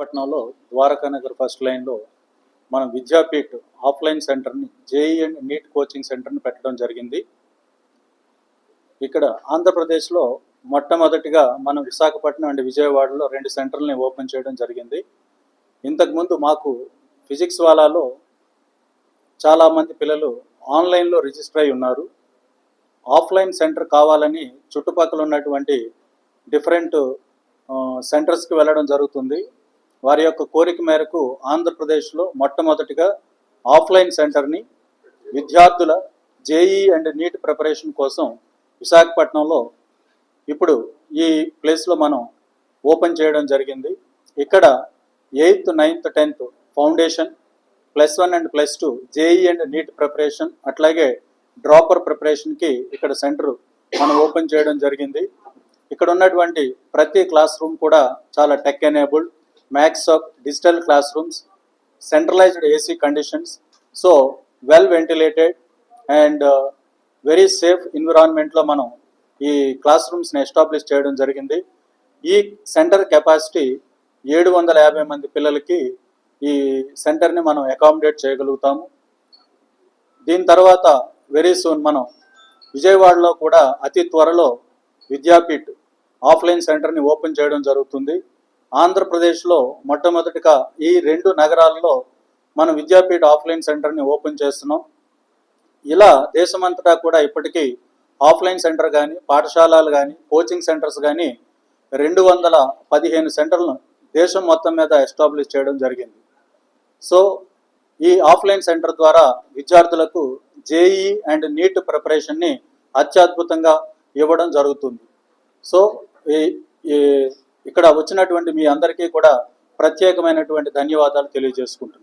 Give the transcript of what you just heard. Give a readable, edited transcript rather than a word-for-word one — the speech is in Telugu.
విశాఖపట్నంలో ద్వారకానగర్ ఫస్ట్ లైన్లో మనం విద్యాపీఠ్ ఆఫ్లైన్ సెంటర్ని జేఈ అండ్ నీట్ కోచింగ్ సెంటర్ని పెట్టడం జరిగింది. ఇక్కడ ఆంధ్రప్రదేశ్లో మొట్టమొదటిగా మనం విశాఖపట్నం అండ్ విజయవాడలో 2 సెంటర్లని ఓపెన్ చేయడం జరిగింది. ఇంతకుముందు మాకు ఫిజిక్స్ వాలాలో చాలామంది పిల్లలు ఆన్లైన్లో రిజిస్టర్ అయి ఉన్నారు. ఆఫ్లైన్ సెంటర్ కావాలని చుట్టుపక్కల ఉన్నటువంటి డిఫరెంట్ సెంటర్స్కి వెళ్ళడం జరుగుతుంది. వారి యొక్క కోరిక మేరకు ఆంధ్రప్రదేశ్లో మొట్టమొదటిగా ఆఫ్లైన్ సెంటర్ని విద్యార్థుల జేఈ అండ్ నీట్ ప్రిపరేషన్ కోసం విశాఖపట్నంలో ఇప్పుడు ఈ ప్లేస్లో మనం ఓపెన్ చేయడం జరిగింది. ఇక్కడ 8th, 9th, 10th foundation, +1 and +2 JEE and neat preparation, అట్లాగే డ్రాపర్ ప్రిపరేషన్కి ఇక్కడ సెంటర్ మనం ఓపెన్ చేయడం జరిగింది. ఇక్కడ ఉన్నటువంటి ప్రతి క్లాస్ రూమ్ కూడా చాలా tech enabled, max of digital classrooms, centralised AC conditions, so well ventilated and very safe ఎన్విరాన్మెంట్లో మనం ఈ క్లాస్ రూమ్స్ని ఎస్టాబ్లిష్ చేయడం జరిగింది. ఈ సెంటర్ కెపాసిటీ 750 మంది పిల్లలకి ఈ సెంటర్ని మనం అకామిడేట్ చేయగలుగుతాము. దీని తర్వాత వెరీ సూన్ మనం విజయవాడలో కూడా అతి త్వరలో విద్యాపీఠ్ ఆఫ్లైన్ సెంటర్ని ఓపెన్ చేయడం జరుగుతుంది. ఆంధ్రప్రదేశ్లో మొట్టమొదటిగా ఈ 2 నగరాల్లో మనం విద్యాపీఠ్ ఆఫ్లైన్ సెంటర్ని ఓపెన్ చేస్తున్నాం. ఇలా దేశమంతటా కూడా ఇప్పటికీ ఆఫ్లైన్ సెంటర్ కానీ, పాఠశాలలు కానీ, కోచింగ్ సెంటర్స్ కానీ 215 సెంటర్లను దేశం మొత్తం మీద ఎస్టాబ్లిష్ చేయడం జరిగింది. సో ఈ ఆఫ్లైన్ సెంటర్ ద్వారా విద్యార్థులకు జేఈ అండ్ నీట్ ప్రిపరేషన్ని అత్యద్భుతంగా ఇవ్వడం జరుగుతుంది. సో ఇక్కడ వచ్చినటువంటి మీ అందరికీ కూడా ప్రత్యేకమైనటువంటి ధన్యవాదాలు తెలియజేసుకుంటున్నాను.